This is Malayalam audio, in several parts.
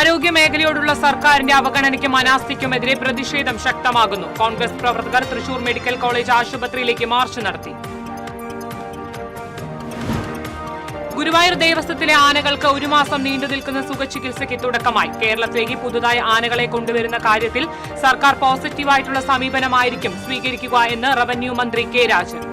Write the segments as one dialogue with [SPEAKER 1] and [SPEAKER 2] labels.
[SPEAKER 1] ആരോഗ്യ മേഖലയോടുള്ള സർക്കാരിന്റെ അവഗണനയ്ക്കും അനാസ്ഥയ്ക്കുമെതിരെ പ്രതിഷേധം ശക്തമാകുന്നു. കോൺഗ്രസ് പ്രവർത്തകർ തൃശൂർ മെഡിക്കൽ കോളേജ് ആശുപത്രിയിലേക്ക് മാർച്ച് നടത്തി. ഗുരുവായൂർ ദേവസ്വത്തിലെ ആനകൾക്ക് ഒരു മാസം നീണ്ടുനിൽക്കുന്ന സുഖചികിത്സയ്ക്ക് തുടക്കമായി. കേരളത്തിലേക്ക് പുതുതായി ആനകളെ കൊണ്ടുവരുന്ന കാര്യത്തിൽ സർക്കാർ പോസിറ്റീവായിട്ടുള്ള സമീപനമായിരിക്കും സ്വീകരിക്കുക എന്ന് റവന്യൂ മന്ത്രി കെ രാജൻ.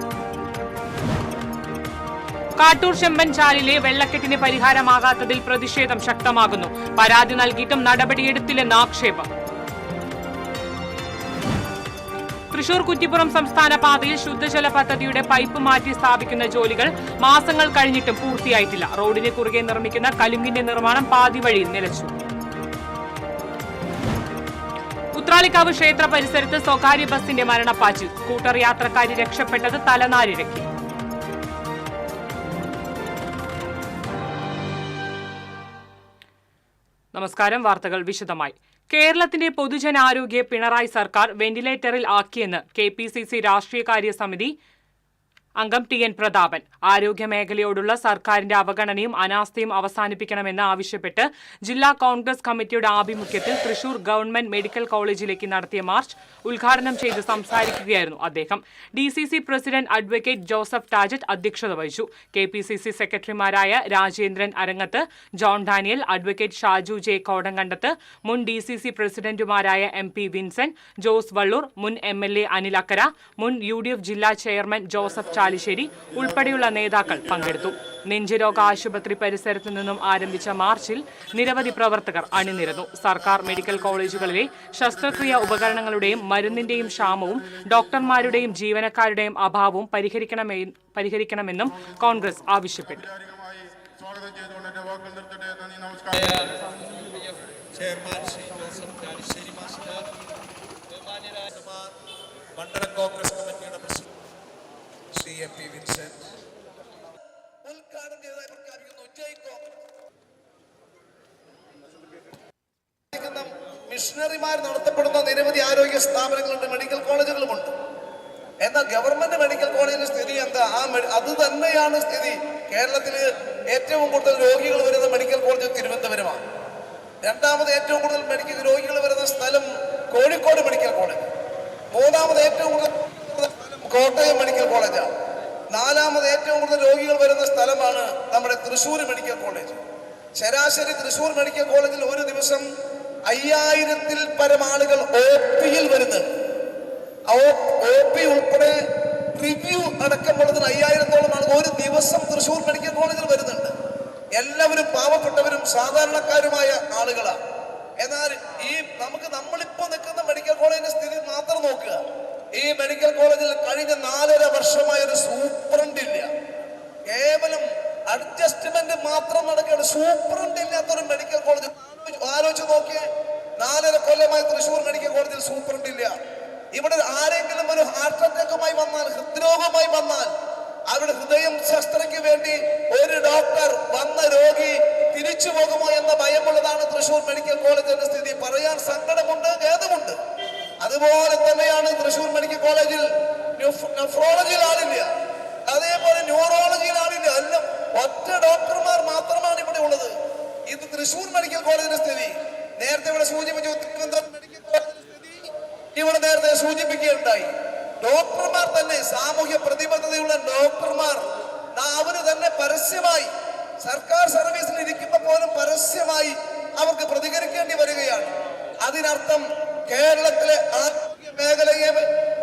[SPEAKER 1] കാട്ടൂർ ചെമ്പൻചാലിലെ വെള്ളക്കെട്ടിന് പരിഹാരമാകാത്തതിൽ പ്രതിഷേധം ശക്തമാകുന്നു. പരാതി നൽകിയിട്ടും നടപടിയെടുത്തില്ലെന്ന് ആക്ഷേപം. തൃശൂർ കുറ്റിപ്പുറം സംസ്ഥാന പാതയിൽ ശുദ്ധജല പദ്ധതിയുടെ പൈപ്പ് മാറ്റി സ്ഥാപിക്കുന്ന ജോലികൾ മാസങ്ങൾ കഴിഞ്ഞിട്ടും പൂർത്തിയായിട്ടില്ല. റോഡിന് കുറുകെ നിർമ്മിക്കുന്ന കലുങ്കിന്റെ നിർമ്മാണം പാതി വഴിയിൽ നിലച്ചു. ഉത്രാളിക്കാവ് ക്ഷേത്ര പരിസരത്ത് സ്വകാര്യ ബസിന്റെ മരണപ്പാച്ചിൽ. സ്കൂട്ടർ യാത്രക്കാരി രക്ഷപ്പെട്ടത് തലനാരിഴക്കി. നമസ്കാരം. വാർത്തകൾ വിശദമായി. കേരളത്തിന്റെ പൊതുജനാരോഗ്യ പിണറായി സർക്കാർ വെന്റിലേറ്ററിൽ ആക്കിയെന്ന് KPCC രാഷ്ട്രീയകാര്യ സമിതി അംഗം TN പ്രതാപൻ. ആരോഗ്യ മേഖലയോടുള്ള സർക്കാരിന്റെ അവഗണനയും അനാസ്ഥയും അവസാനിപ്പിക്കണമെന്ന് ആവശ്യപ്പെട്ട് ജില്ലാ കോൺഗ്രസ് കമ്മിറ്റിയുടെ ആഭിമുഖ്യത്തിൽ തൃശൂർ ഗവൺമെന്റ് മെഡിക്കൽ കോളേജിലേക്ക് നടത്തിയ മാർച്ച് ഉദ്ഘാടനം ചെയ്ത് സംസാരിക്കുകയായിരുന്നു അദ്ദേഹം. DCC president advocate Joseph Tajet അധ്യക്ഷത വഹിച്ചു. KPCC സെക്രട്ടറിമാരായ Rajendran Arangath, John Daniel, advocate Shaju J Kodankandath, മുൻ DCC പ്രസിഡന്റുമാരായ MP വിൻസെന്റ്, ജോസ് വള്ളൂർ, മുൻ MLA അനിൽ അക്കര, മുൻ UDF ജില്ലാ ചെയർമാൻ ജോസഫ് ചാലിശ്ശേരി ഉൾപ്പെടെയുള്ള നേതാക്കൾ പങ്കെടുത്തു. നെഞ്ചുരോഗ ആശുപത്രി പരിസരത്തു നിന്നും ആരംഭിച്ച മാർച്ചിൽ നിരവധി പ്രവർത്തകർ അണിനിരന്നു. സർക്കാർ മെഡിക്കൽ കോളേജുകളിലെ ശസ്ത്രക്രിയാ ഉപകരണങ്ങളുടെയും മരുന്നിന്റെയും ക്ഷാമവും ഡോക്ടർമാരുടെയും ജീവനക്കാരുടെയും അഭാവവും പരിഹരിക്കണമെന്നും കോൺഗ്രസ് ആവശ്യപ്പെട്ടു.
[SPEAKER 2] MP വിൻസെന്റ് ഉദ്ഘാടനം ചെയ്തതായി പ്രഖ്യാപിക്കുന്നു. മിഷണറിമാർ നടത്തപ്പെടുന്ന നിരവധി ആരോഗ്യ സ്ഥാപനങ്ങളുണ്ട്, മെഡിക്കൽ കോളേജുകളുമുണ്ട്. എന്നാൽ ഗവൺമെന്റ് മെഡിക്കൽ കോളേജിന്റെ സ്ഥിതി എന്താ? അത് തന്നെയാണ് സ്ഥിതി. കേരളത്തിൽ ഏറ്റവും കൂടുതൽ രോഗികൾ വരുന്ന മെഡിക്കൽ കോളേജ് തിരുവനന്തപുരമാണ്. രണ്ടാമത് ഏറ്റവും കൂടുതൽ മെഡിക്കൽ രോഗികൾ വരുന്ന സ്ഥലം കോഴിക്കോട് മെഡിക്കൽ കോളേജ്. മൂന്നാമത് ഏറ്റവും കൂടുതൽ കോട്ടയം മെഡിക്കൽ കോളേജാണ്. നാലാമത് ഏറ്റവും കൂടുതൽ രോഗികൾ വരുന്ന സ്ഥലമാണ് നമ്മുടെ തൃശ്ശൂർ മെഡിക്കൽ കോളേജ്. ശരാശരി തൃശ്ശൂർ മെഡിക്കൽ കോളേജിൽ ഒരു ദിവസം 5000-ൽ പരം ആളുകൾ OP-യിൽ വരുന്നുണ്ട്. OP ഉൾപ്പെടെ റിവ്യൂ അടക്കമുള്ളതിന് 5000-ഓളം ആളുകൾ ഒരു ദിവസം തൃശ്ശൂർ മെഡിക്കൽ കോളേജിൽ വരുന്നുണ്ട്. എല്ലാവരും പാവപ്പെട്ടവരും സാധാരണക്കാരുമായ ആളുകളാണ്. എന്നാൽ നമ്മളിപ്പോ നിൽക്കുന്ന മെഡിക്കൽ കോളേജിന്റെ സ്ഥിതി മാത്രം നോക്കുക. ഈ മെഡിക്കൽ കോളേജിൽ കഴിഞ്ഞ 4.5 വർഷമായ ഒരു സൂപ്രണ്ട് ഇല്ല. കേവലം അഡ്ജസ്റ്റ്മെന്റ് മാത്രം നടക്കുകയാണ്. സൂപ്രണ്ട് ഇല്ലാത്തൊരു മെഡിക്കൽ കോളേജ് ആലോചിച്ച് നോക്കിയേ. 4.5 കൊല്ലമായി തൃശ്ശൂർ മെഡിക്കൽ കോളേജിൽ സൂപ്രണ്ട് ഇല്ല. ഇവിടെ ആരെങ്കിലും ഒരു ഹാർട്ട് അറ്റാക്കുമായി വന്നാൽ, ഹൃദ്രോഗമായി വന്നാൽ, അവരുടെ ഹൃദയം ശസ്ത്രയ്ക്ക് വേണ്ടി ഒരു ഡോക്ടർ വന്ന രോഗി തിരിച്ചു പോകുമോ എന്ന ഭയമുള്ളതാണ് തൃശ്ശൂർ മെഡിക്കൽ കോളേജിന്റെ സ്ഥിതി. പറയാൻ സങ്കടമുണ്ട്, ഖേദമുണ്ട്. അതുപോലെ തന്നെയാണ് തൃശ്ശൂർ മെഡിക്കൽ കോളേജിൽ നെഫ്രോളജിയിൽ ആളില്ല, അതേപോലെ ന്യൂറോളജിയിൽ ആളില്ല. എല്ലാം ഒറ്റ ഡോക്ടർമാർ മാത്രമാണ് ഇവിടെ ഉള്ളത്. ഇത് തൃശ്ശൂർ മെഡിക്കൽ കോളേജിന്റെ സ്ഥിതി. നേരത്തെ ഇവിടെ സൂചിപ്പിച്ചു തിരുവനന്തപുരം മെഡിക്കൽ കോളേജിന്റെ സ്ഥിതി ഇവിടെ നേരത്തെ സൂചിപ്പിക്കുകയുണ്ടായി. ഡോക്ടർമാർ തന്നെ, സാമൂഹ്യ പ്രതിബദ്ധതയുള്ള ഡോക്ടർമാർ, അവര് തന്നെ പരസ്യമായി സർക്കാർ സർവീസിൽ ഇരിക്കുമ്പോൾ പോലും പരസ്യമായി അവർക്ക് പ്രതികരിക്കേണ്ടി വരികയാണ്. അതിനർത്ഥം കേരളത്തിലെ ആരോഗ്യ മേഖലയെ,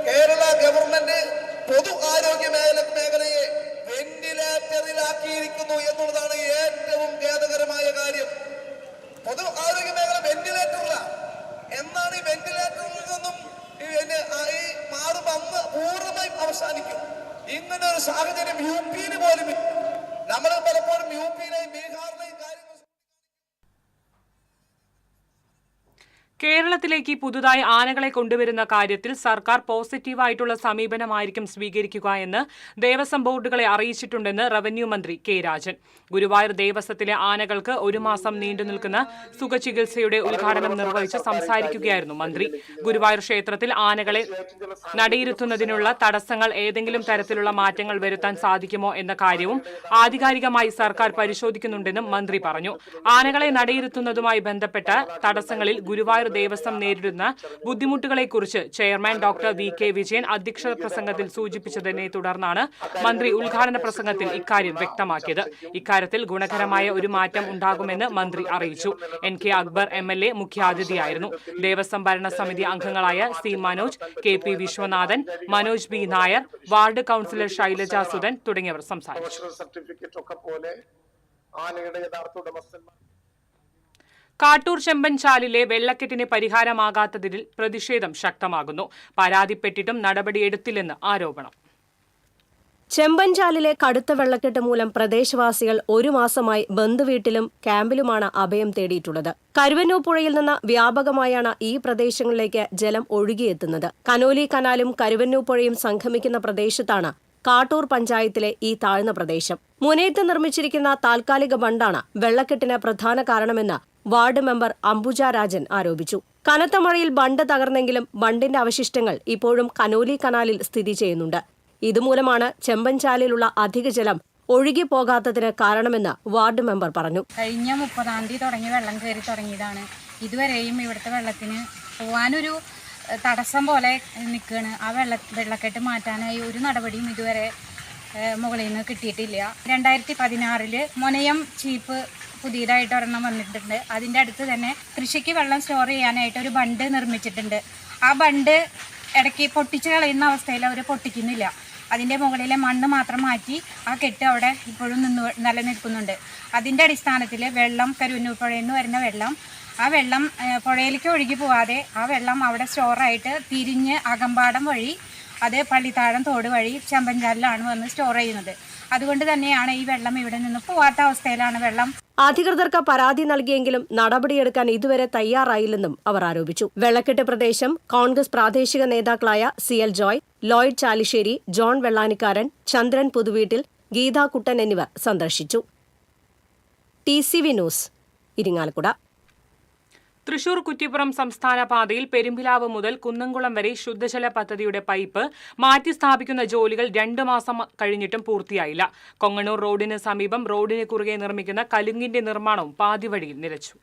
[SPEAKER 2] കേരള ഗവൺമെന്റ് പൊതു ആരോഗ്യ മേഖലയെ വെന്റിലേറ്ററിലാക്കിയിരിക്കുന്നു എന്നുള്ളതാണ് ഏറ്റവും ഖേദകരമായ കാര്യം. പൊതു ആരോഗ്യ മേഖല വെന്റിലേറ്ററില്ല. എന്നാണ് ഈ വെന്റിലേറ്ററിൽ നിന്നും ഈ മാറുമ്പോൾ അന്ന് പൂർണ്ണമായും അവസാനിക്കും. ഇങ്ങനെ ഒരു സാഹചര്യം UP-ന് പോലും ഇല്ല. നമ്മൾ പലപ്പോഴും UP-ലെയും ബീഹാറിലെയും കാര്യങ്ങൾ.
[SPEAKER 1] കേരളത്തിലേക്ക് പുതുതായി ആനകളെ കൊണ്ടുവരുന്ന കാര്യത്തിൽ സർക്കാർ പോസിറ്റീവായിട്ടുള്ള സമീപനമായിരിക്കും സ്വീകരിക്കുക എന്ന് ദേവസ്വം ബോർഡുകളെ അറിയിച്ചിട്ടുണ്ടെന്ന് റവന്യൂ മന്ത്രി കെ രാജൻ. ഗുരുവായൂർ ദേവസ്വത്തിലെ ആനകൾക്ക് 1 മാസം നീണ്ടുനിൽക്കുന്ന സുഖചികിത്സയുടെ ഉദ്ഘാടനം നിർവഹിച്ച് സംസാരിക്കുകയായിരുന്നു മന്ത്രി. ഗുരുവായൂർ ക്ഷേത്രത്തിൽ ആനകളെ നടയിരുത്തുന്നതിനുള്ള തടസ്സങ്ങൾ ഏതെങ്കിലും തരത്തിലുള്ള മാറ്റങ്ങൾ വരുത്താൻ സാധിക്കുമോ എന്ന കാര്യവും ആധികാരികമായി സർക്കാർ പരിശോധിക്കുന്നുണ്ടെന്നും മന്ത്രി പറഞ്ഞു. ആനകളെ നടയിരുത്തുന്നതുമായി ബന്ധപ്പെട്ട തടസ്സങ്ങളിൽ ഗുരുവായൂർ ദേവസ്വം നേരിടുന്ന ബുദ്ധിമുട്ടുകളെക്കുറിച്ച് ചെയർമാൻ ഡോക്ടർ വി.കെ. വിജയൻ അധ്യക്ഷ പ്രസംഗത്തിൽ സൂചിപ്പിച്ചതിനെ തുടർന്നാണ് മന്ത്രി ഉദ്ഘാടന പ്രസംഗത്തിൽ ഇക്കാര്യം വ്യക്തമാക്കിയത്. ഇക്കാര്യത്തിൽ ഗുണകരമായ ഒരു മാറ്റം ഉണ്ടാകുമെന്ന് മന്ത്രി അറിയിച്ചു. N.K. അക്ബർ MLA മുഖ്യാതിഥിയായിരുന്നു. ദേവസ്വം ഭരണസമിതി അംഗങ്ങളായ C Manoj, K P. Viswanathan, Manoj B Nair, ward councillor Shailaja Sudhan തുടങ്ങിയവർ സംസാരിച്ചു. കാട്ടൂർ ചെമ്പൻചാലിലെ വെള്ളക്കെട്ടിന് പരിഹാരമാകാത്തതിൽ പ്രതിഷേധം ശക്തമാകുന്നു. പരാതിപ്പെട്ടിട്ടും നടപടിയെടുത്തില്ലെന്ന് ആരോപണം.
[SPEAKER 3] ചെമ്പൻചാലിലെ കടുത്ത വെള്ളക്കെട്ട് മൂലം പ്രദേശവാസികൾ 1 മാസമായി ബന്ധുവീട്ടിലും ക്യാമ്പിലുമാണ് അഭയം തേടിയിട്ടുള്ളത്. കരുവന്നൂർ പുഴയിൽ നിന്ന് വ്യാപകമായാണ് ഈ പ്രദേശങ്ങളിലേക്ക് ജലം ഒഴുകിയെത്തുന്നത്. കനോലി കനാലും കരുവന്നൂർ പുഴയും സംഗമിക്കുന്ന പ്രദേശത്താണ് കാട്ടൂർ പഞ്ചായത്തിലെ ഈ താഴ്ന്ന പ്രദേശം. മുനയത്ത് നിർമ്മിച്ചിരിക്കുന്ന താൽക്കാലിക ബണ്ടാണ് വെള്ളക്കെട്ടിന് പ്രധാന കാരണമെന്ന് വാർഡ് മെമ്പർ അംബുജ രാജൻ ആരോപിച്ചു. കനത്ത മഴയിൽ ബണ്ട് തകർന്നെങ്കിലും ബണ്ടിന്റെ അവശിഷ്ടങ്ങൾ ഇപ്പോഴും കനോലി കനാലിൽ സ്ഥിതി ചെയ്യുന്നുണ്ട്. ഇതുമൂലമാണ് ചെമ്പൻചാലിലുള്ള അധിക ജലം ഒഴുകിപ്പോകാത്തതിന് കാരണമെന്ന് വാർഡ് മെമ്പർ പറഞ്ഞു.
[SPEAKER 4] കഴിഞ്ഞ 30-ാം തീയതി തുടങ്ങി വെള്ളം കയറി തുടങ്ങിയതാണ്. ഇതുവരെയും ഇവിടുത്തെ വെള്ളത്തിന് പോകാനൊരു തടസ്സം പോലെ നിൽക്കുകയാണ്. ആ വെള്ളക്കെട്ട് മാറ്റാനായി ഒരു നടപടിയും ഇതുവരെ മുകളിൽ നിന്ന് കിട്ടിയിട്ടില്ല. 2016 മുനയം ചീപ്പ് പുതിയതായിട്ട് ഒരെണ്ണം വന്നിട്ടുണ്ട്. അതിൻ്റെ അടുത്ത് തന്നെ കൃഷിക്ക് വെള്ളം സ്റ്റോർ ചെയ്യാനായിട്ട് ഒരു ബണ്ട് നിർമ്മിച്ചിട്ടുണ്ട്. ആ ബണ്ട് ഇടയ്ക്ക് പൊട്ടിച്ച് കളയുന്ന അവസ്ഥയിൽ അവർ പൊട്ടിക്കുന്നില്ല. അതിൻ്റെ മുകളിലെ മണ്ണ് മാത്രം മാറ്റി ആ കെട്ട് അവിടെ ഇപ്പോഴും നിലനിൽക്കുന്നുണ്ട്. അതിൻ്റെ അടിസ്ഥാനത്തിൽ വെള്ളം കരുവന്നൂർ പുഴയിൽ നിന്ന് വരുന്ന വെള്ളം ആ വെള്ളം പുഴയിലേക്ക് ഒഴുകി പോവാതെ ആ വെള്ളം അവിടെ സ്റ്റോറായിട്ട് തിരിഞ്ഞ് അകമ്പാടം വഴി അത് പള്ളിത്താഴം തോട് വഴി ചെമ്പൻചാലിലാണ് വന്ന് സ്റ്റോർ ചെയ്യുന്നത്. അതുകൊണ്ട് തന്നെയാണ് ഈ വെള്ളം ഇവിടെ നിന്ന് പോവാത്ത അവസ്ഥയിലാണ് വെള്ളം.
[SPEAKER 3] അധികൃതർക്ക് പരാതി നൽകിയെങ്കിലും നടപടിയെടുക്കാൻ ഇതുവരെ തയ്യാറായില്ലെന്നും അവർ ആരോപിച്ചു. വെള്ളക്കെട്ട് പ്രദേശം കോൺഗ്രസ് പ്രാദേശിക നേതാക്കളായ CL Joy, Lloyd Chalissery, John Vellanikkaran, Chandran Puthuveettil, Geetha Kuttan എന്നിവർ സന്ദർശിച്ചു. TCV news, Irinjalakuda.
[SPEAKER 1] തൃശൂർ കുറ്റിപ്പുറം സംസ്ഥാന പാതയിൽ പെരുമ്പിലാവ് മുതൽ കുന്നംകുളം വരെ ശുദ്ധജല പദ്ധതിയുടെ പൈപ്പ് മാറ്റി സ്ഥാപിക്കുന്ന ജോലികൾ 2 മാസം കഴിഞ്ഞിട്ടും പൂർത്തിയായില്ല. കൊങ്ങണൂർ റോഡിന് സമീപം റോഡിന് കുറുകെ നിർമ്മിക്കുന്ന കലുങ്കിന്റെ നിർമ്മാണവും പാതിവഴിയിൽ നിലച്ചു.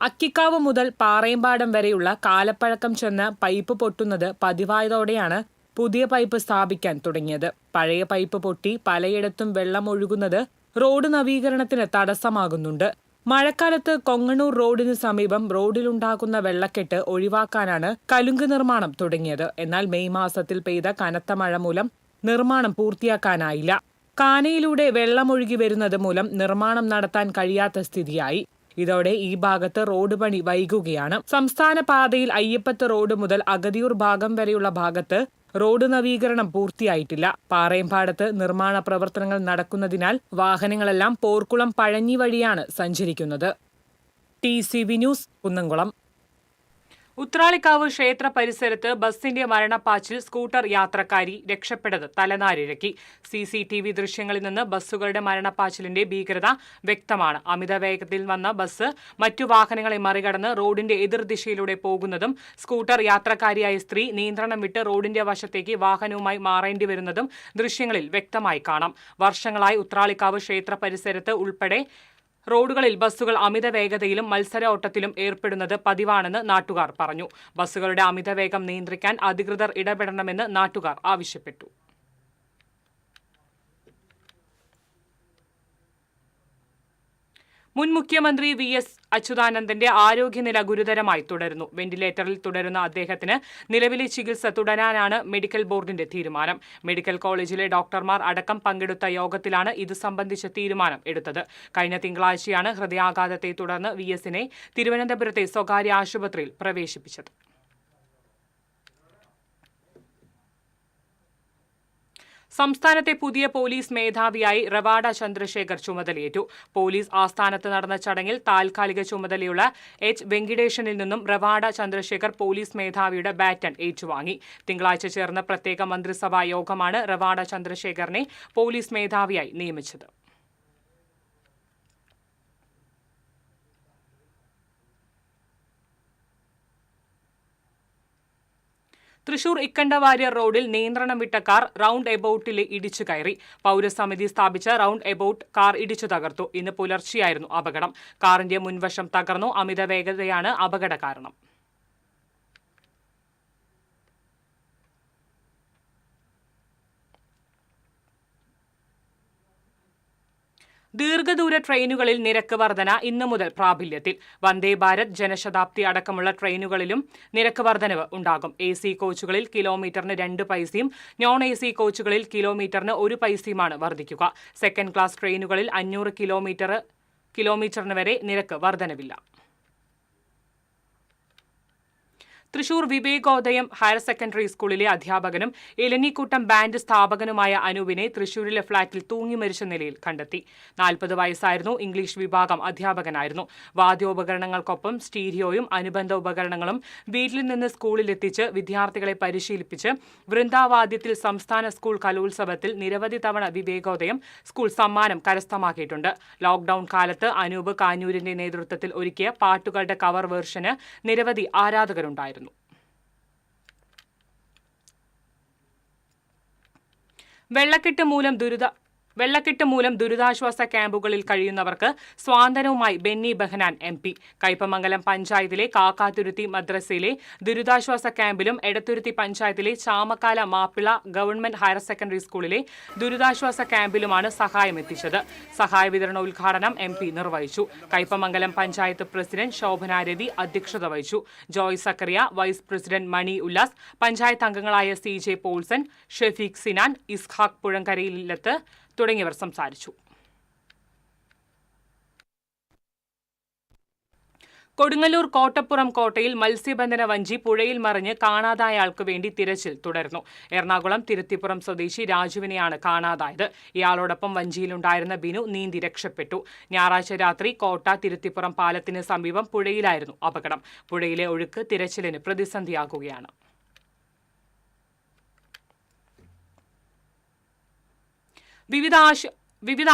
[SPEAKER 1] അക്കിക്കാവ് മുതൽ പാറയമ്പാടം വരെയുള്ള കാലപ്പഴക്കം ചെന്ന് പൈപ്പ് പൊട്ടുന്നത് പതിവായതോടെയാണ് പുതിയ പൈപ്പ് സ്ഥാപിക്കാൻ തുടങ്ങിയത്. പഴയ പൈപ്പ് പൊട്ടി പലയിടത്തും വെള്ളം ഒഴുകുന്നത് റോഡ് നവീകരണത്തിന് തടസ്സമാകുന്നുണ്ട്. മഴക്കാലത്ത് കൊങ്ങണൂർ റോഡിന് സമീപം റോഡിലുണ്ടാകുന്ന വെള്ളക്കെട്ട് ഒഴിവാക്കാനാണ് കലുങ്ക് നിർമ്മാണം തുടങ്ങിയത്. എന്നാൽ മെയ് മാസത്തിൽ പെയ്ത കനത്ത മഴ മൂലം നിർമ്മാണം പൂർത്തിയാക്കാനായില്ല. കാനയിലൂടെ വെള്ളമൊഴുകി വരുന്നത് മൂലം നിർമ്മാണം നടത്താൻ കഴിയാത്ത സ്ഥിതിയായി. ഇതോടെ ഈ ഭാഗത്ത് റോഡ് പണി വൈകുകയാണ്. സംസ്ഥാന പാതയിൽ അയ്യപ്പത്ത് റോഡ് മുതൽ അഗതിയൂർ ഭാഗം വരെയുള്ള ഭാഗത്ത് റോഡ് നവീകരണം പൂർത്തിയായിട്ടില്ല. പാറയമ്പാടത്ത് നിർമ്മാണ പ്രവർത്തനങ്ങൾ നടക്കുന്നതിനാൽ വാഹനങ്ങളെല്ലാം പോർക്കുളം പഴഞ്ഞി വഴിയാണ് സഞ്ചരിക്കുന്നത്. TCV news, Kunnamkulam. ഉത്രാളിക്കാവ് ക്ഷേത്ര പരിസരത്ത് ബസിന്റെ മരണപ്പാച്ചിൽ സ്കൂട്ടർ യാത്രക്കാരി രക്ഷപ്പെട്ടത് തലനാരിഴക്കി. CCTV ദൃശ്യങ്ങളിൽ നിന്ന് ബസ്സുകളുടെ മരണപ്പാച്ചിലിന്റെ ഭീകരത വ്യക്തമാണ്. അമിത വേഗത്തിൽ വന്ന ബസ് മറ്റു വാഹനങ്ങളെ മറികടന്ന് റോഡിന്റെ എതിർദിശയിലൂടെ പോകുന്നതും സ്കൂട്ടർ യാത്രക്കാരിയായ സ്ത്രീ നിയന്ത്രണം വിട്ട് റോഡിന്റെ വശത്തേക്ക് വാഹനവുമായി മാറേണ്ടി വരുന്നതും ദൃശ്യങ്ങളിൽ വ്യക്തമായി കാണാം. വർഷങ്ങളായി ഉത്രാളിക്കാവ് ക്ഷേത്ര പരിസരത്ത് ഉൾപ്പെടെ റോഡുകളിൽ ബസ്സുകൾ അമിത വേഗതയിലും മത്സര ഓട്ടത്തിലും ഏർപ്പെടുന്നത് പതിവാണെന്ന് നാട്ടുകാർ പറഞ്ഞു. ബസ്സുകളുടെ അമിതവേഗം നിയന്ത്രിക്കാൻ അധികൃതർ ഇടപെടണമെന്ന് നാട്ടുകാർ ആവശ്യപ്പെട്ടു. മുൻ മുഖ്യമന്ത്രി VS അച്യുതാനന്ദന്റെ ആരോഗ്യനില ഗുരുതരമായി തുടരുന്നു. വെന്റിലേറ്ററിൽ തുടരുന്ന അദ്ദേഹത്തിന് നിലവിലെ ചികിത്സ തുടരാനാണ് മെഡിക്കൽ ബോർഡിന്റെ തീരുമാനം. മെഡിക്കൽ കോളേജിലെ ഡോക്ടർമാർ അടക്കം പങ്കെടുത്ത യോഗത്തിലാണ് ഇത് സംബന്ധിച്ച തീരുമാനം എടുത്തത്. കഴിഞ്ഞ തിങ്കളാഴ്ചയാണ് ഹൃദയാഘാതത്തെ തുടർന്ന് VSനെ തിരുവനന്തപുരത്തെ സ്വകാര്യ ആശുപത്രിയിൽ പ്രവേശിപ്പിച്ചത്. സംസ്ഥാനത്തെ പുതിയ പോലീസ് മേധാവിയായി റവാഡ ചന്ദ്രശേഖർ ചുമതലയേറ്റു. പോലീസ് ആസ്ഥാനത്ത് നടന്ന ചടങ്ങിൽ താൽക്കാലിക ചുമതലയുള്ള എച്ച് വെങ്കിടേഷനിൽ നിന്നും റവാഡ ചന്ദ്രശേഖർ പോലീസ് മേധാവിയുടെ ബാറ്റൺ ഏറ്റുവാങ്ങി. തിങ്കളാഴ്ച ചേർന്ന പ്രത്യേക മന്ത്രിസഭാ യോഗമാണ് റവാഡ ചന്ദ്രശേഖറിനെ പോലീസ് മേധാവിയായി നിയമിച്ചത്. തൃശൂർ ഇക്കണ്ടവാര്യർ റോഡിൽ നിയന്ത്രണം വിട്ട കാർ റൌണ്ട് എബൌട്ടിൽ ഇടിച്ചു കയറി. പൌരസമിതി സ്ഥാപിച്ച റൌണ്ട് എബൌട്ട് കാർ ഇടിച്ചു തകർത്തു. ഇന്ന് പുലർച്ചെയായിരുന്നു അപകടം. കാറിന്റെ മുൻവശം തകർന്നു. അമിത വേഗതയാണ് അപകട കാരണം. ദീർഘദൂര ട്രെയിനുകളിൽ നിരക്ക് വർധന ഇന്നു മുതൽ പ്രാബല്യത്തിൽ. വന്ദേ ഭാരത്, ജനശതാബ്ദി അടക്കമുള്ള ട്രെയിനുകളിലും നിരക്ക് വർധനവ് ഉണ്ടാകും. AC കോച്ചുകളിൽ കിലോമീറ്ററിന് 2 പൈസയും നോൺ AC കോച്ചുകളിൽ കിലോമീറ്ററിന് 1 പൈസയുമാണ് വർദ്ധിക്കുക. സെക്കൻഡ് ക്ലാസ് ട്രെയിനുകളിൽ 500 കിലോമീറ്ററിന് വരെ നിരക്ക് വർധനവില്ല. തൃശൂർ വിവേകോദയം ഹയർ സെക്കൻഡറി സ്കൂളിലെ അധ്യാപകനും ഇലഞ്ഞിക്കൂട്ടം ബാൻഡ് സ്ഥാപകനുമായ അനൂപിനെ തൃശൂരിലെ ഫ്ളാറ്റിൽ തൂങ്ങി മരിച്ച നിലയിൽ കണ്ടെത്തി. 40 വയസ്സായിരുന്നു. ഇംഗ്ലീഷ് വിഭാഗം അധ്യാപകനായിരുന്നു. വാദ്യോപകരണങ്ങൾക്കൊപ്പം സ്റ്റീരിയോയും അനുബന്ധ ഉപകരണങ്ങളും വീട്ടിൽ നിന്ന് സ്കൂളിലെത്തിച്ച് വിദ്യാർത്ഥികളെ പരിശീലിപ്പിച്ച് വൃന്ദാവാദ്യത്തിൽ സംസ്ഥാന സ്കൂൾ കലോത്സവത്തിൽ നിരവധി തവണ വിവേകോദയം സ്കൂൾ സമ്മാനം കരസ്ഥമാക്കിയിട്ടുണ്ട്. ലോക്ഡൌൺ കാലത്ത് അനൂപ് കാഞ്ഞൂരിന്റെ നേതൃത്വത്തിൽ ഒരുക്കിയ പാട്ടുകളുടെ കവർ വേർഷന് നിരവധി ആരാധകരുണ്ടായിരുന്നു. വെള്ളക്കെട്ട് മൂലം ദുരിതാശ്വാസ ക്യാമ്പുകളിൽ കഴിയുന്നവർക്ക് സ്വാന്തനവുമായി ബെന്നി ബെഹനാൻ MP. കയ്പമംഗലം പഞ്ചായത്തിലെ കാക്കാതുരുത്തി മദ്രസയിലെ ദുരിതാശ്വാസ ക്യാമ്പിലും എടത്തുരുത്തി പഞ്ചായത്തിലെ Chamakkala Mappila government higher secondary സ്കൂളിലെ ദുരിതാശ്വാസ ക്യാമ്പിലുമാണ് സഹായം എത്തിച്ചത്. സഹായ വിതരണ ഉദ്ഘാടനം MP നിർവഹിച്ചു. കയ്പമംഗലം പഞ്ചായത്ത് പ്രസിഡന്റ് ശോഭന രവി അധ്യക്ഷത വഹിച്ചു. ജോയ് സക്കറിയ, വൈസ് പ്രസിഡന്റ് മണി ഉല്ലാസ്, പഞ്ചായത്ത് അംഗങ്ങളായ CJ പോൾസൺ, ഷെഫീഖ് സിനാൻ, ഇസ്ഹാഖ് പുഴങ്കരയിലത്ത് തുടങ്ങിയവർ സംസാരിച്ചു. കൊടുങ്ങല്ലൂർ കോട്ടപ്പുറം കോട്ടയിൽ മത്സ്യബന്ധന വഞ്ചി പുഴയിൽ മറിഞ്ഞ് കാണാതായ ആൾക്ക് വേണ്ടി തിരച്ചിൽ തുടർന്നു. എറണാകുളം തിരുത്തിപ്പുറം സ്വദേശി രാജുവിനെയാണ് കാണാതായത്. ഇയാളോടൊപ്പം വഞ്ചിയിലുണ്ടായിരുന്ന ബിനു നീന്തി രക്ഷപ്പെട്ടു. ഞായറാഴ്ച രാത്രി കോട്ട തിരുത്തിപ്പുറം പാലത്തിന് സമീപം പുഴയിലായിരുന്നു അപകടം. പുഴയിലെ ഒഴുക്ക് തിരച്ചിലിന് പ്രതിസന്ധിയാകുകയാണ്. വിവിധ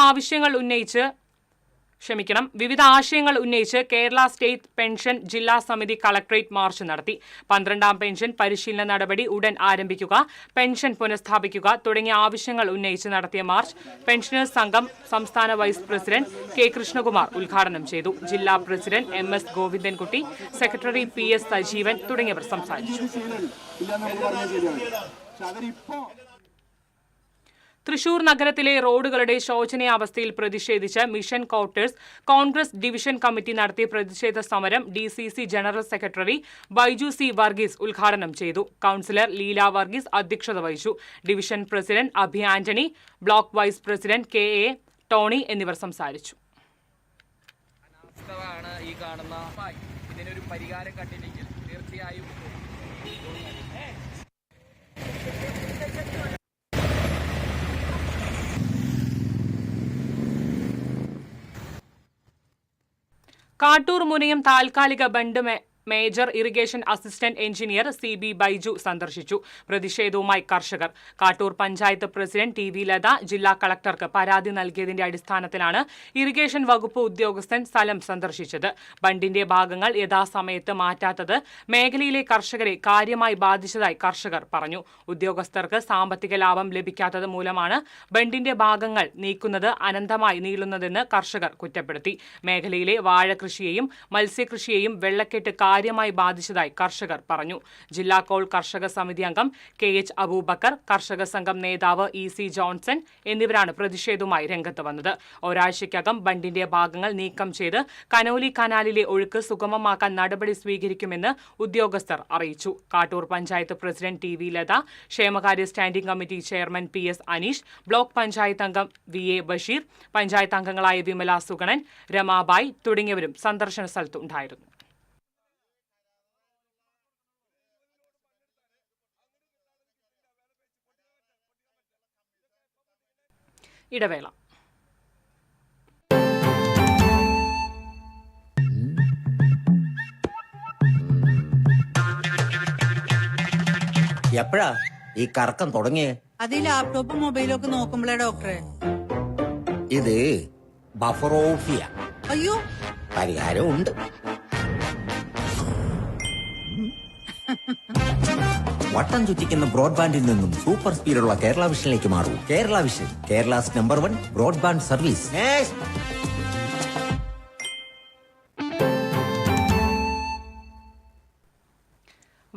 [SPEAKER 1] ആശയങ്ങൾ ഉന്നയിച്ച് കേരള സ്റ്റേറ്റ് പെൻഷൻ ജില്ലാ സമിതി കളക്ടറേറ്റ് മാർച്ച് നടത്തി. 12ാം പെൻഷൻ പരിശീലന നടപടി ഉടൻ ആരംഭിക്കുക, പെൻഷൻ പുനഃസ്ഥാപിക്കുക തുടങ്ങിയ ആവശ്യങ്ങൾ ഉന്നയിച്ച് നടത്തിയ മാർച്ച് പെൻഷനേഴ്സ് സംഘം സംസ്ഥാന വൈസ് പ്രസിഡന്റ് K. കൃഷ്ണകുമാർ ഉദ്ഘാടനം ചെയ്തു. ജില്ലാ president MS Govindankutty, secretary PS Sajeevan തുടങ്ങിയവർ സംസാരിച്ചു. തൃശൂർ നഗരത്തിലെ റോഡുകളുടെ ശോചനീയാവസ്ഥയിൽ പ്രതിഷേധിച്ച് mission quarters Congress division committee നടത്തിയ പ്രതിഷേധ സമരം DCC ജനറൽ സെക്രട്ടറി ബൈജു C. വർഗീസ് ഉദ്ഘാടനം ചെയ്തു. കൌൺസിലർ ലീല വർഗീസ് അധ്യക്ഷത വഹിച്ചു. Division president Abhi Antony, block vice president KA Tony എന്നിവർ സംസാരിച്ചു.
[SPEAKER 5] ഇതിനൊരു പരിഹാരം കണ്ടില്ലെങ്കിൽ തീർച്ചയായും
[SPEAKER 1] കാട്ടൂർ മുനയം താൽക്കാലിക bund major irrigation assistant engineer CB Baiju സന്ദർശിച്ചു. പ്രതിഷേധവുമായി കർഷകർ. കാട്ടൂർ പഞ്ചായത്ത് പ്രസിഡന്റ് TV ലത ജില്ലാ കളക്ടർക്ക് പരാതി നൽകിയതിന്റെ അടിസ്ഥാനത്തിലാണ് ഇറിഗേഷൻ വകുപ്പ് ഉദ്യോഗസ്ഥൻ സ്ഥലം സന്ദർശിച്ചത്. ബണ്ടിന്റെ ഭാഗങ്ങൾ യഥാസമയത്ത് മാറ്റാത്തത് മേഖലയിലെ കർഷകരെ കാര്യമായി ബാധിച്ചതായി കർഷകർ പറഞ്ഞു. ഉദ്യോഗസ്ഥർക്ക് സാമ്പത്തിക ലാഭം ലഭിക്കാത്തത് മൂലമാണ് ബണ്ടിന്റെ ഭാഗങ്ങൾ നീക്കുന്നത് അനന്തമായി നീളുന്നതെന്ന് കർഷകർ കുറ്റപ്പെടുത്തി. മേഖലയിലെ വാഴകൃഷിയെയും മത്സ്യകൃഷിയെയും വെള്ളക്കെട്ട് കാര്യമായി ബാധിച്ചതായി കർഷകർ പറഞ്ഞു. ജില്ലാ കോൾ കർഷക സമിതി അംഗം KH അബൂബക്കർ, കർഷക സംഘം നേതാവ് EC ജോൺസൺ എന്നിവരാണ് പ്രതിഷേധവുമായി രംഗത്ത് വന്നത്. ഒരാഴ്ചയ്ക്കകം ബണ്ടിന്റെ ഭാഗങ്ങൾ നീക്കം ചെയ്ത് കനോലി കനാലിലെ ഒഴുക്ക് സുഗമമാക്കാൻ നടപടി സ്വീകരിക്കുമെന്ന് ഉദ്യോഗസ്ഥർ അറിയിച്ചു. കാട്ടൂർ പഞ്ചായത്ത് പ്രസിഡന്റ് TV ലത, ക്ഷേമകാര്യ standing committee chairman PS Aneesh, block panchayat അംഗം VA ബഷീർ, പഞ്ചായത്ത് അംഗങ്ങളായ വിമല സുഗണൻ, രമാബായ് തുടങ്ങിയവരും സന്ദർശന സ്ഥലത്തുണ്ടായിരുന്നു. ഇടവേള.
[SPEAKER 6] എപ്പോഴാ ഈ കറക്കം തുടങ്ങിയേ?
[SPEAKER 7] അത് ഈ ലാപ്ടോപ്പും മൊബൈലും ഒക്കെ നോക്കുമ്പോഴേ ഡോക്ടറെ.
[SPEAKER 6] ഇത് ബഫറോഫിയ.
[SPEAKER 7] അയ്യോ,
[SPEAKER 6] പരിഹാരം ഉണ്ട്. വട്ടം ചുറ്റിക്കുന്ന ബ്രോഡ്ബാൻഡിൽ നിന്നും സൂപ്പർ സ്പീഡുള്ള കേരള വിഷനിലേക്ക് മാറൂ. Kerala Vision, Kerala's number 1 broadband service.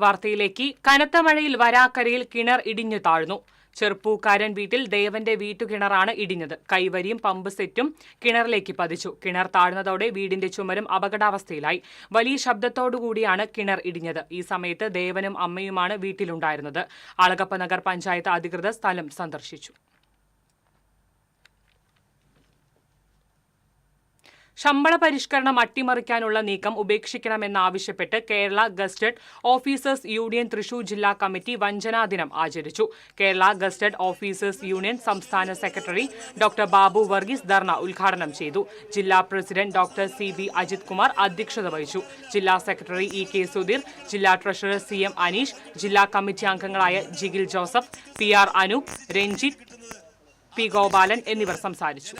[SPEAKER 1] വാർത്തയിലേക്ക്. കനത്ത മഴയിൽ വരാക്കരയിൽ കിണർ ഇടിഞ്ഞു താഴ്ന്നു. ചെറുപ്പൂക്കാരൻ വീട്ടിൽ ദേവന്റെ വീട്ടുകിണറാണ് ഇടിഞ്ഞത്. കൈവരിയും പമ്പ് സെറ്റും കിണറിലേക്ക് പതിച്ചു. കിണർ താഴ്ന്നതോടെ വീടിന്റെ ചുമരും അപകടാവസ്ഥയിലായി. വലിയ ശബ്ദത്തോടുകൂടിയാണ് കിണർ ഇടിഞ്ഞത്. ഈ സമയത്ത് ദേവനും അമ്മയുമാണ് വീട്ടിലുണ്ടായിരുന്നത്. അളഗപ്പ നഗർ പഞ്ചായത്ത് അധികൃതർ സ്ഥലം സന്ദർശിച്ചു. ശമ്പള പരിഷ്കരണം അട്ടിമറിക്കാനുള്ള നീക്കം ഉപേക്ഷിക്കണമെന്നാവശ്യപ്പെട്ട് Kerala gazetted officers union Thrissur ജില്ലാ കമ്മിറ്റി വഞ്ചനാ ദിനം ആചരിച്ചു. കേരള ഗസ്റ്റഡ് ഓഫീസേഴ്സ് യൂണിയൻ സംസ്ഥാന സെക്രട്ടറി ഡോക്ടർ ബാബു വർഗീസ് ധർണ ഉദ്ഘാടനം ചെയ്തു. ജില്ലാ president doctor CB Ajith Kumar അധ്യക്ഷത വഹിച്ചു. ജില്ലാ സെക്രട്ടറി EK സുധീർ, ജില്ലാ ട്രഷറർ CM അനീഷ്, ജില്ലാ കമ്മിറ്റി അംഗങ്ങളായ Jigil Joseph, PR Anoop, Ranjith, P Gopalan എന്നിവർ സംസാരിച്ചു.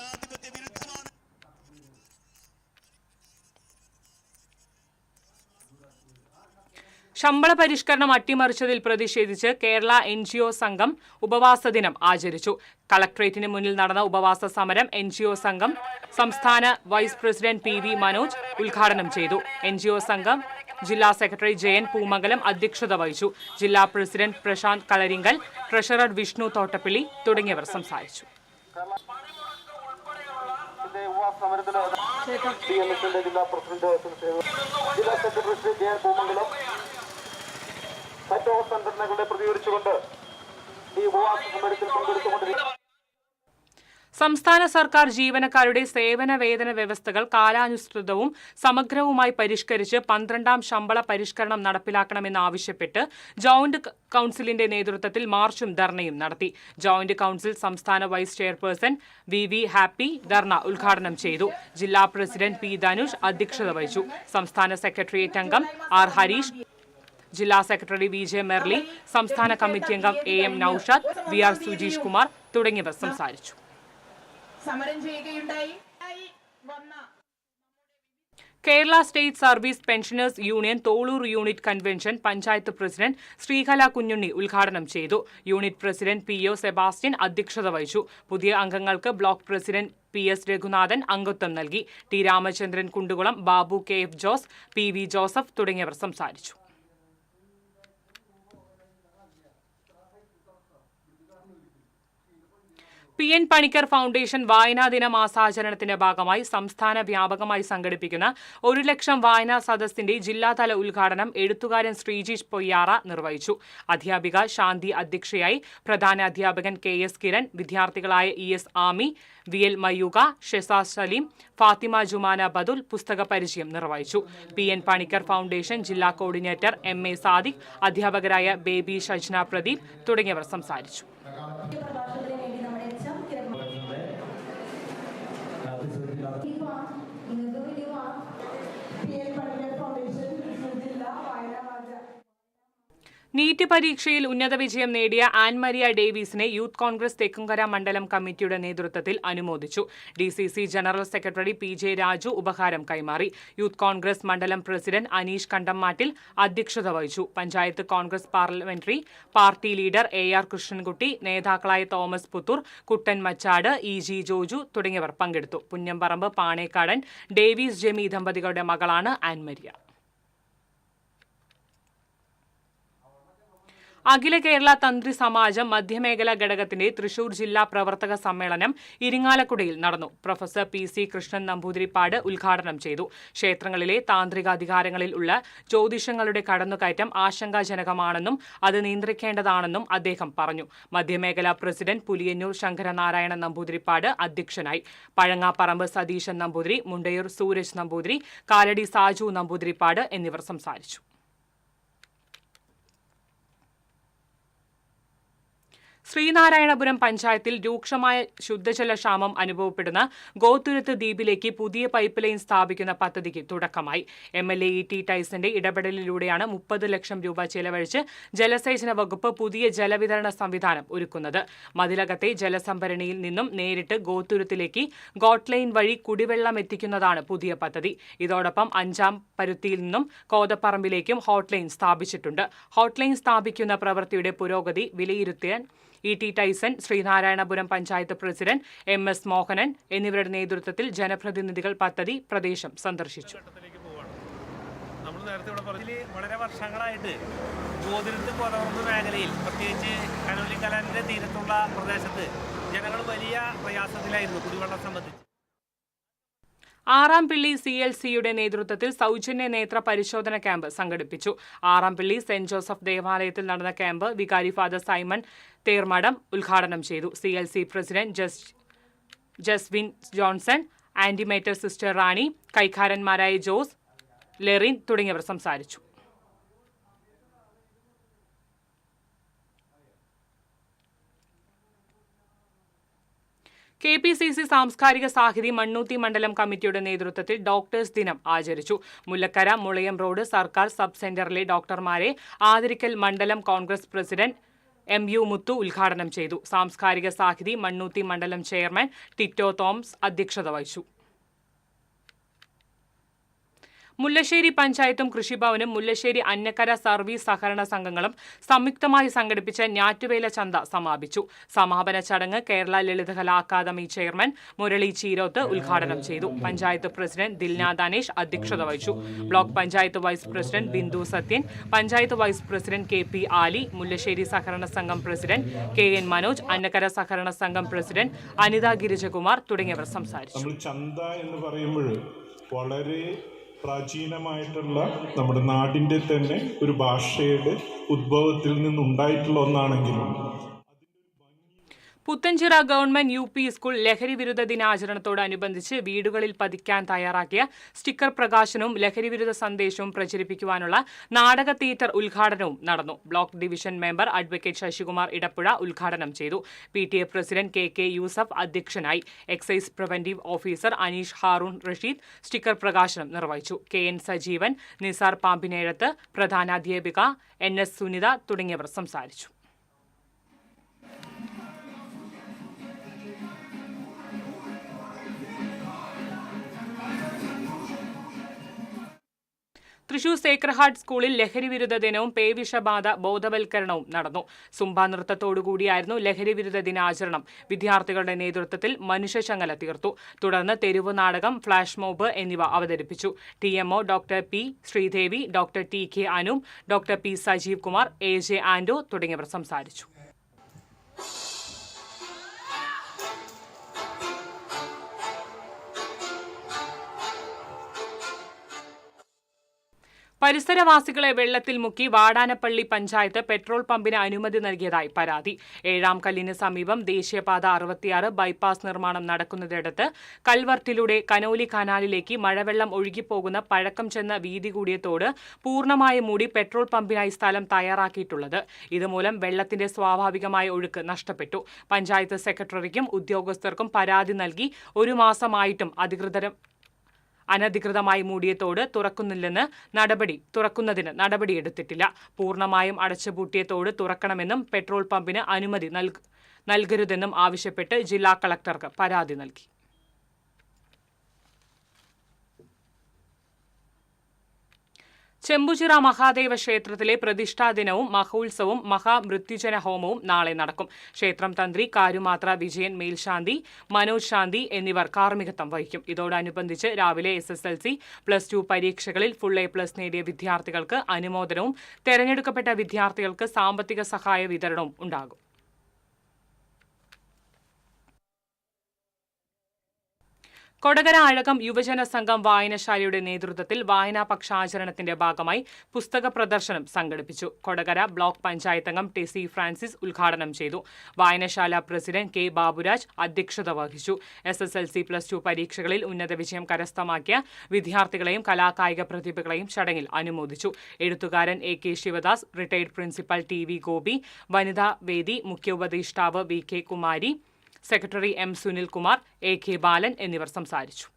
[SPEAKER 1] ശമ്പള പരിഷ്കരണം അട്ടിമറിച്ചതിൽ പ്രതിഷേധിച്ച് കേരള NGO സംഘം ഉപവാസ ദിനം ആചരിച്ചു. കളക്ടറേറ്റിന് മുന്നിൽ നടന്ന ഉപവാസ സമരം NGO സംഘം സംസ്ഥാന വൈസ് പ്രസിഡന്റ് PV മനോജ് ഉദ്ഘാടനം ചെയ്തു. NGO സംഘം ജില്ലാ സെക്രട്ടറി ജയൻ പൂമംഗലം അധ്യക്ഷത വഹിച്ചു. ജില്ലാ പ്രസിഡന്റ് പ്രശാന്ത് കളരിങ്കൽ, ട്രഷറർ വിഷ്ണു തോട്ടപ്പള്ളി തുടങ്ങിയവർ സംസാരിച്ചു.
[SPEAKER 2] സംഘടനകളുടെ പ്രതികരിച്ചുകൊണ്ട് ഈ ഉപവാസ സമരത്തിൽ പങ്കെടുത്തുകൊണ്ടിരിക്കുന്നു.
[SPEAKER 1] സംസ്ഥാന സർക്കാർ ജീവനക്കാരുടെ സേവന വേതന വ്യവസ്ഥകൾ കാലാനുസൃതവും സമഗ്രവുമായി പരിഷ്കരിച്ച് 12ാം ശമ്പള പരിഷ്കരണം നടപ്പിലാക്കണമെന്നാവശ്യപ്പെട്ട് ജോയിന്റ് കൌൺസിലിന്റെ നേതൃത്വത്തിൽ മാർച്ചും ധർണയും നടത്തി. ജോയിന്റ് കൌൺസിൽ സംസ്ഥാന വൈസ് ചെയർപേഴ്സൺ VV ഹാപ്പി ധർണ ഉദ്ഘാടനം ചെയ്തു. ജില്ലാ പ്രസിഡന്റ് P ധനുഷ് അധ്യക്ഷത വഹിച്ചു. സംസ്ഥാന സെക്രട്ടേറിയറ്റ് അംഗം R ഹരീഷ്, ജില്ലാ സെക്രട്ടറി VJ മെർലി, സംസ്ഥാന കമ്മിറ്റി അംഗം AM നൌഷാദ്, VR സുജീഷ് കുമാർ തുടങ്ങിയവർ സംസാരിച്ചു.
[SPEAKER 8] സമരം ചെയ്യുകയുണ്ടായി.
[SPEAKER 1] Kerala state service pensioners union Tholur unit convention panchayat president Sreekala Kunjunni ഉദ്ഘാടനം ചെയ്തു. യൂണിറ്റ് പ്രസിഡന്റ് PO സെബാസ്റ്റ്യൻ അധ്യക്ഷത വഹിച്ചു. പുതിയ അംഗങ്ങൾക്ക് ബ്ലോക്ക് പ്രസിഡന്റ് PS രഘുനാഥൻ അംഗത്വം നൽകി. T Ramachandran Kundukulam, Babu KF Jose, PV Joseph തുടങ്ങിയവർ സംസാരിച്ചു. PN പണിക്കർ ഫൗണ്ടേഷൻ വായനാ ദിന മാസാചരണത്തിന്റെ ഭാഗമായി സംസ്ഥാന വ്യാപകമായി സംഘടിപ്പിക്കുന്ന 1 ലക്ഷം വായനാ സദസ്സിന്റെ ജില്ലാതല ഉദ്ഘാടനം എഴുത്തുകാരൻ ശ്രീജീഷ് പൊയ്യാറ നിർവഹിച്ചു. അധ്യാപിക ശാന്തി അധ്യക്ഷയായി. പ്രധാന അധ്യാപകൻ KS Kiran, വിദ്യാർത്ഥികളായ ES Ami, VL Mayuka, Shezas Saleem, Fathima Jumana ബദുൽ പുസ്തക പരിചയം നിർവഹിച്ചു. PN പണിക്കർ ഫൗണ്ടേഷൻ ജില്ലാ കോർഡിനേറ്റർ MA സാദിഖ്, അധ്യാപകരായ ബേബി ഷജ്ന പ്രദീപ് തുടങ്ങിയവർ സംസാരിച്ചു. നീറ്റ് പരീക്ഷയിൽ ഉന്നത വിജയം നേടിയ ആൻമരിയ ഡേവിസിനെ യൂത്ത് കോൺഗ്രസ് തെക്കുംകര മണ്ഡലം കമ്മിറ്റിയുടെ നേതൃത്വത്തിൽ അനുമോദിച്ചു. DCC ജനറൽ സെക്രട്ടറി PJ രാജു ഉപഹാരം കൈമാറി. യൂത്ത് കോൺഗ്രസ് മണ്ഡലം പ്രസിഡന്റ് അനീഷ് കണ്ടമ്മാട്ടിൽ അധ്യക്ഷത വഹിച്ചു. Panchayat Congress parliamentary party leader AR Krishnankutty, നേതാക്കളായ തോമസ് പുത്തൂർ, കുട്ടൻ മച്ചാട്, EG ജോജു തുടങ്ങിയവർ പങ്കെടുത്തു. പുന്നമ്പറമ്പ് പാണേക്കാടൻ ഡേവിസ് ജെമി ദമ്പതികളുടെ മകളാണ് ആൻമരിയ. അഖില കേരള തന്ത്രി സമാജം മധ്യമേഖലാ ഘടകത്തിന്റെ തൃശൂർ ജില്ലാ പ്രവർത്തക സമ്മേളനം ഇരിങ്ങാലക്കുടയിൽ നടന്നു. പ്രൊഫസർ PC കൃഷ്ണൻ നമ്പൂതിരിപ്പാട് ഉദ്ഘാടനം ചെയ്തു. ക്ഷേത്രങ്ങളിലെ താന്ത്രിക അധികാരങ്ങളിൽ ഉള്ള ജ്യോതിഷങ്ങളുടെ കടന്നുകയറ്റം ആശങ്കാജനകമാണെന്നും അത് നിയന്ത്രിക്കേണ്ടതാണെന്നും അദ്ദേഹം പറഞ്ഞു. മധ്യമേഖലാ പ്രസിഡന്റ് പുലിയന്നൂർ ശങ്കരനാരായണ നമ്പൂതിരിപ്പാട് അധ്യക്ഷനായി. പഴങ്ങാപ്പറമ്പ് സതീശൻ നമ്പൂതിരി, മുണ്ടയൂർ സൂരജ് നമ്പൂതിരി, കാലടി സാജു നമ്പൂതിരിപ്പാട് എന്നിവർ സംസാരിച്ചു. ശ്രീനാരായണപുരം പഞ്ചായത്തിൽ രൂക്ഷമായ ശുദ്ധജലക്ഷാമം അനുഭവപ്പെടുന്ന ഗോത്തുരുത്ത് ദ്വീപിലേക്ക് പുതിയ പൈപ്പ് ലൈൻ സ്ഥാപിക്കുന്ന പദ്ധതിക്ക് തുടക്കമായി. MLA E.T. ടൈസന്റെ ഇടപെടലിലൂടെയാണ് 30 ലക്ഷം രൂപ ചെലവഴിച്ച് ജലസേചന വകുപ്പ് പുതിയ ജലവിതരണ സംവിധാനം ഒരുക്കുന്നത്. മതിലകത്തെ ജലസംഭരണിയിൽ നിന്നും നേരിട്ട് ഗോത്തുരുത്തിലേക്ക് ഗോട്ട് ലൈൻ വഴി കുടിവെള്ളം എത്തിക്കുന്നതാണ് പുതിയ പദ്ധതി. ഇതോടൊപ്പം 5-ാം പരുത്തിയിൽ നിന്നും കോതപ്പറമ്പിലേക്കും ഹോട്ട്ലൈൻ സ്ഥാപിച്ചിട്ടുണ്ട്. ഹോട്ട്ലൈൻ സ്ഥാപിക്കുന്ന പ്രവൃത്തിയുടെ പുരോഗതി വിലയിരുത്താൻ E.T. Tyson, Sreenarayanapuram panchayat president MS Mohanan എന്നിവരുടെ നേതൃത്വത്തിൽ ജനപ്രതിനിധികൾ പദ്ധതി പ്രദേശം സന്ദർശിച്ചു.
[SPEAKER 9] നമ്മൾ നേരത്തെ ഇവിടെ പറഞ്ഞതിൽ വളരെ വർഷങ്ങളായിട്ട് ഗോതിരത്ത് കോതപ്പറമ്പ് മേഖലയിൽ, പ്രത്യേകിച്ച് കനോലി കനാലിന്റെ തീരത്തുള്ള പ്രദേശത്ത് ജനങ്ങൾ വലിയ പ്രയാസത്തിലായിരുന്നു കുടിവെള്ളം സംബന്ധിച്ച്.
[SPEAKER 1] ആറാംപിള്ളി CLCയുടെ നേതൃത്വത്തിൽ സൗജന്യ നേത്ര പരിശോധന ക്യാമ്പ് സംഘടിപ്പിച്ചു. ആറാംപിള്ളി സെന്റ് ജോസഫ് ദേവാലയത്തിൽ നടന്ന ക്യാമ്പ് വികാരി ഫാദർ സൈമൺ തേർമഠം ഉദ്ഘാടനം ചെയ്തു. CLC president Jaswin Johnson, animator sister Rani, കൈക്കാരന്മാരായ ജോസ്, ലെറിൻ തുടങ്ങിയവർ സംസാരിച്ചു. KPCC സാംസ്കാരിക സാഹിതി മണ്ണൂത്തി മണ്ഡലം കമ്മിറ്റിയുടെ നേതൃത്വത്തിൽ ഡോക്ടേഴ്സ് ദിനം ആചരിച്ചു. മുല്ലക്കര മുളയം റോഡ് സർക്കാർ സബ് സെന്ററിലെ ഡോക്ടർമാരെ ആദരിക്കൽ മണ്ഡലം കോൺഗ്രസ് പ്രസിഡന്റ് MU മുത്തു ഉദ്ഘാടനം ചെയ്തു. സാംസ്കാരിക സാഹിതി മണ്ണൂത്തി മണ്ഡലം ചെയർമാൻ ടിറ്റോ തോമസ് അധ്യക്ഷത വഹിച്ചു. മുല്ലശ്ശേരി പഞ്ചായത്തും കൃഷിഭവനും മുല്ലശ്ശേരി അന്നക്കര സർവീസ് സഹകരണ സംഘങ്ങളും സംയുക്തമായി സംഘടിപ്പിച്ച ഞാറ്റുവേല ചന്ത സമാപിച്ചു. സമാപന ചടങ്ങ് കേരള ലളിതകലാ അക്കാദമി ചെയർമാൻ മുരളി ചീരോത്ത് ഉദ്ഘാടനം ചെയ്തു. പഞ്ചായത്ത് പ്രസിഡന്റ് ദിൽന ദാനേഷ് അധ്യക്ഷത വഹിച്ചു. Block panchayat vice president Bindu Sathyan, panchayat vice president KP Ali, Mullassery സഹകരണ സംഘം പ്രസിഡന്റ് KN മനോജ്, അന്നക്കര സഹകരണ സംഘം പ്രസിഡന്റ് അനിത ഗിരിജകുമാർ തുടങ്ങിയവർ സംസാരിച്ചു.
[SPEAKER 10] ചന്ത എന്ന് പറയുമ്പോൾ വളരെ പ്രാചീനമായിട്ടുള്ള നമ്മുടെ നാടിൻ്റെ തന്നെ ഒരു ഭാഷയുടെ ഉദ്ഭവത്തിൽ നിന്നുണ്ടായിട്ടുള്ള ഒന്നാണെങ്കിലും
[SPEAKER 1] പുത്തഞ്ചിറ ഗവൺമെന്റ് UP സ്കൂൾ ലഹരി വിരുദ്ധ ദിനാചരണത്തോടനുബന്ധിച്ച് വീടുകളിൽ പതിക്കാൻ തയ്യാറാക്കിയ സ്റ്റിക്കർ പ്രകാശനവും ലഹരി വിരുദ്ധ സന്ദേശവും പ്രചരിപ്പിക്കുവാനുള്ള നാടക തിയേറ്റർ ഉദ്ഘാടനവും നടന്നു. Block division member advocate Sasikumar Edappuzha ഉദ്ഘാടനം ചെയ്തു. PTA പ്രസിഡന്റ് KK യൂസഫ് അധ്യക്ഷനായി. Excise preventive officer Aneesh Haroon Rasheed sticker പ്രകാശനം നിർവഹിച്ചു. KN സജീവൻ, നിസാർ പാമ്പിനേഴത്ത്, പ്രധാനാധ്യാപിക NS സുനിത തുടങ്ങിയവർ സംസാരിച്ചു. തൃശൂർ സേക്രഡ് ഹാർട്ട് സ്കൂളിൽ ലഹരി വിരുദ്ധ ദിനവും പേവിഷബാധ ബോധവൽക്കരണവും നടന്നു. സുംബ നൃത്തത്തോടുകൂടിയായിരുന്നു ലഹരി വിരുദ്ധ ദിനാചരണം. വിദ്യാർത്ഥികളുടെ നേതൃത്വത്തിൽ മനുഷ്യശങ്ങല തീർത്തു. തുടർന്ന് തെരുവ് നാടകം, ഫ്ലാഷ് മോബ് എന്നിവ അവതരിപ്പിച്ചു. TMO doctor P Sreedevi, doctor TK Anu, doctor P Sajeev Kumar, AJ Ando തുടങ്ങിയവർ സംസാരിച്ചു. പരിസരവാസികളെ വെള്ളത്തിൽ മുക്കി വാടാനപ്പള്ളി പഞ്ചായത്ത് പെട്രോൾ പമ്പിന് അനുമതി നൽകിയതായി പരാതി. 7-ാം കല്ലിന് സമീപം ദേശീയപാത 66 ബൈപ്പാസ് നിർമ്മാണം നടക്കുന്നതിടത്ത് കൽവർട്ടിലൂടെ കനോലി കനാലിലേക്ക് മഴവെള്ളം ഒഴുകിപ്പോകുന്ന പഴക്കം ചെന്ന വീതി കൂടിയ തോട് പൂർണ്ണമായി മൂടി പെട്രോൾ പമ്പിനായി സ്ഥലം തയ്യാറാക്കിയിട്ടുള്ളത്. ഇതുമൂലം വെള്ളത്തിന്റെ സ്വാഭാവികമായ ഒഴുക്ക് നഷ്ടപ്പെട്ടു. പഞ്ചായത്ത് സെക്രട്ടറിക്കും ഉദ്യോഗസ്ഥർക്കും പരാതി നൽകി 1 മാസമായിട്ടും അനധികൃതമായി മൂടിയ തോട് തുറക്കുന്നതിന് നടപടിയെടുത്തിട്ടില്ല. പൂർണ്ണമായും അടച്ചുപൂട്ടിയ തോട് തുറക്കണമെന്നും പെട്രോൾ പമ്പിന് അനുമതി നൽകരുതെന്നും ആവശ്യപ്പെട്ട് ജില്ലാ കളക്ടർക്ക് പരാതി നൽകി. ചെമ്പുചിറ മഹാദേവ ക്ഷേത്രത്തിലെ പ്രതിഷ്ഠാദിനവും മഹോത്സവവും മഹാമൃത്യുജന ഹോമവും നാളെ നടക്കും. ക്ഷേത്രം തന്ത്രി കാരുമാത്ര വിജയൻ മേൽശാന്തി, മനോജ് ശാന്തി എന്നിവർ കാർമ്മികത്വം വഹിക്കും. ഇതോടനുബന്ധിച്ച് രാവിലെ SSLC, +2 പരീക്ഷകളിൽ ഫുൾ A+ നേടിയ വിദ്യാർത്ഥികൾക്ക് അനുമോദനവും തെരഞ്ഞെടുക്കപ്പെട്ട വിദ്യാർത്ഥികൾക്ക് സാമ്പത്തിക സഹായ വിതരണവും ഉണ്ടാകും. കൊടകര അഴകം യുവജന സംഘം വായനശാലയുടെ നേതൃത്വത്തിൽ വായനാ പക്ഷാചരണത്തിന്റെ ഭാഗമായി പുസ്തക പ്രദർശനം സംഘടിപ്പിച്ചു. കൊടകര ബ്ലോക്ക് പഞ്ചായത്ത് അംഗം ടെസി ഫ്രാൻസിസ് ഉദ്ഘാടനം ചെയ്തു. വായനശാല പ്രസിഡന്റ് കെ ബാബുരാജ് അധ്യക്ഷത വഹിച്ചു. SSLC+2 പരീക്ഷകളിൽ ഉന്നത വിജയം കരസ്ഥമാക്കിയ വിദ്യാർത്ഥികളെയും കലാകായിക പ്രതിഭകളെയും ചടങ്ങിൽ അനുമോദിച്ചു. എഴുത്തുകാരൻ AK Sivadas, retired principal TV Gopi, വനിതാ വേദി മുഖ്യ ഉപദേഷ്ടാവ് VK Kumari, secretary M Sunilkumar, AK Balan എന്നിവർ സംസാരിച്ചു.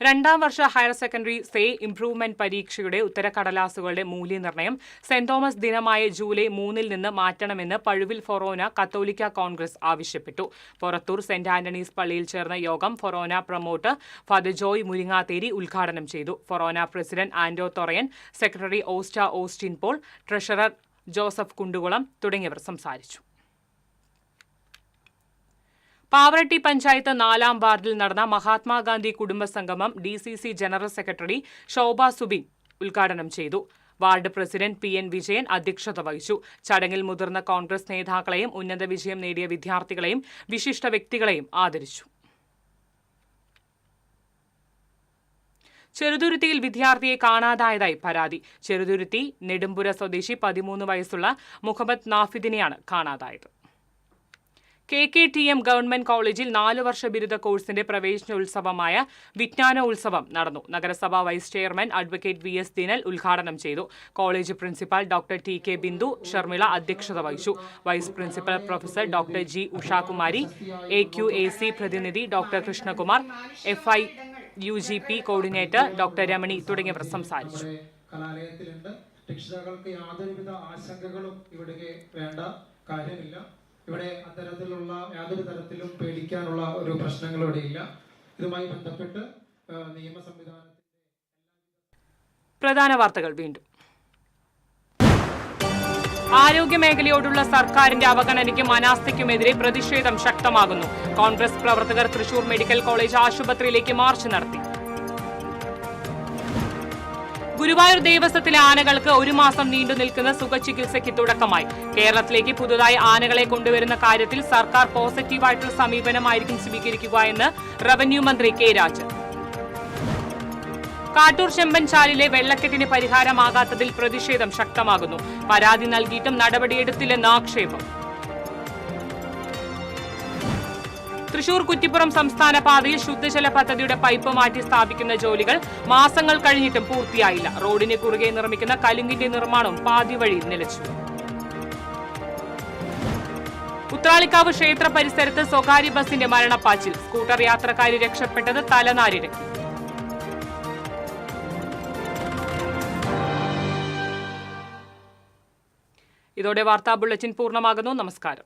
[SPEAKER 1] രണ്ടാം വർഷ ഹയർ സെക്കൻഡറി സേ ഇംപ്രൂവ്മെന്റ് പരീക്ഷയുടെ ഉത്തരക്കടലാസുകളുടെ മൂല്യനിർണ്ണയം സെന്റ് തോമസ് ദിനമായ ജൂലൈ 3 നിന്ന് മാറ്റണമെന്ന് പഴുവിൽ ഫൊറോന കത്തോലിക്ക കോൺഗ്രസ് ആവശ്യപ്പെട്ടു. പൊറത്തൂർ സെന്റ് ആന്റണീസ് പള്ളിയിൽ ചേർന്ന യോഗം forane promoter father Joy Muringathery ഉദ്ഘാടനം ചെയ്തു. Forane president Anto Thorayan, secretary Austin Paul, treasurer Joseph Kundukulam തുടങ്ങിയവർ സംസാരിച്ചു. പാവറട്ടി പഞ്ചായത്ത് 4-ാം വാർഡിൽ നടന്ന മഹാത്മാഗാന്ധി കുടുംബ സംഗമം DCC ജനറൽ സെക്രട്ടറി ശോഭ സുബിൻ ഉദ്ഘാടനം ചെയ്തു. വാർഡ് പ്രസിഡന്റ് PN വിജയൻ അധ്യക്ഷത വഹിച്ചു. ചടങ്ങിൽ മുതിർന്ന കോൺഗ്രസ് നേതാക്കളെയും ഉന്നത വിജയം നേടിയ വിദ്യാർത്ഥികളെയും വിശിഷ്ട വ്യക്തികളെയും ആദരിച്ചു. ചെറുതുരുത്തിയിൽ വിദ്യാർത്ഥിയെ കാണാതായതായി പരാതി. ചെറുതുരുത്തി നെടുമ്പുര സ്വദേശി 13 വയസ്സുള്ള മുഹമ്മദ് നാഫിദിനെയാണ് കാണാതായത്. KKTM ഗവൺമെന്റ് കോളേജിൽ 4 വർഷ ബിരുദ കോഴ്സിന്റെ പ്രവേശനോത്സവമായ വിജ്ഞാനോത്സവം നടന്നു. നഗരസഭാ vice chairman advocate VS Dinal ഉദ്ഘാടനം ചെയ്തു. College principal doctor TK Bindu Sharmila അധ്യക്ഷത വഹിച്ചു. Vice principal professor doctor G Ushakumari, AQAC പ്രതിനിധി doctor Krishnakumar, FIUGP coordinator doctor Ramani തുടങ്ങിയവർ സംസാരിച്ചു.
[SPEAKER 11] കലാലയത്തിലുണ്ട്. രക്ഷിതാക്കൾക്ക് യാതൊരുവിധ ആശങ്കകളും ഇവിടെ വേണ്ട കാര്യമില്ല. ഇവിടെ അത്തരത്തിലുള്ള യാതൊരു തരത്തിലും പേടിക്കാനുള്ള ഒരു പ്രശ്നങ്ങൾ ഇവിടെ ഇല്ല. ഇതുമായി ബന്ധപ്പെട്ട് നിയമ സംവിധാനത്തിന്റെ
[SPEAKER 1] പ്രധാന വാർത്തകൾ വീണ്ടും. ആരോഗ്യമേഖലയോടുള്ള സർക്കാരിന്റെ അവഗണനയ്ക്കും അനാസ്ഥയ്ക്കുമെതിരെ പ്രതിഷേധം ശക്തമാകുന്നു. കോൺഗ്രസ് പ്രവർത്തകർ തൃശൂർ മെഡിക്കൽ കോളേജ് ആശുപത്രിയിലേക്ക് മാർച്ച് നടത്തി. ഗുരുവായൂർ ദേവസ്വത്തിലെ ആനകൾക്ക് 1 മാസം നീണ്ടു നിൽക്കുന്ന സുഖചികിത്സയ്ക്ക് തുടക്കമായി. കേരളത്തിലേക്ക് പുതുതായി ആനകളെ കൊണ്ടുവരുന്ന കാര്യത്തിൽ സർക്കാർ പോസിറ്റീവായിട്ടുള്ള സമീപനമായിരിക്കും സ്വീകരിക്കുക എന്ന് റവന്യൂ മന്ത്രി K രാജൻ. കാട്ടൂർ ചെമ്പൻചാലിലെ വെള്ളക്കെട്ടിന് പരിഹാരമാകാത്തതിൽ പ്രതിഷേധം ശക്തമാകുന്നു. പരാതി നൽകിയിട്ടും നടപടിയെടുത്തില്ലെന്ന് ആക്ഷേപം. തൃശൂർ കുറ്റിപ്പുറം സംസ്ഥാന പാതയിൽ ശുദ്ധജല പദ്ധതിയുടെ പൈപ്പ് മാറ്റി സ്ഥാപിക്കുന്ന ജോലികൾ മാസങ്ങൾ കഴിഞ്ഞിട്ടും പൂർത്തിയായില്ല. റോഡിന് കുറുകെ നിർമ്മിക്കുന്ന കലുങ്കിന്റെ നിർമ്മാണവും പാതി വഴി നിലച്ചു. ഉത്രാളിക്കാവ് ക്ഷേത്ര പരിസരത്ത് സ്വകാര്യ ബസിന്റെ മരണപ്പാച്ചിൽ. സ്കൂട്ടർ യാത്രക്കാരി രക്ഷപ്പെട്ടത് തലനാരിഴക്കി. ഇതോടെ വാർത്താ ബുള്ളറ്റിൻ പൂർണ്ണമാകുന്നു. നമസ്കാരം.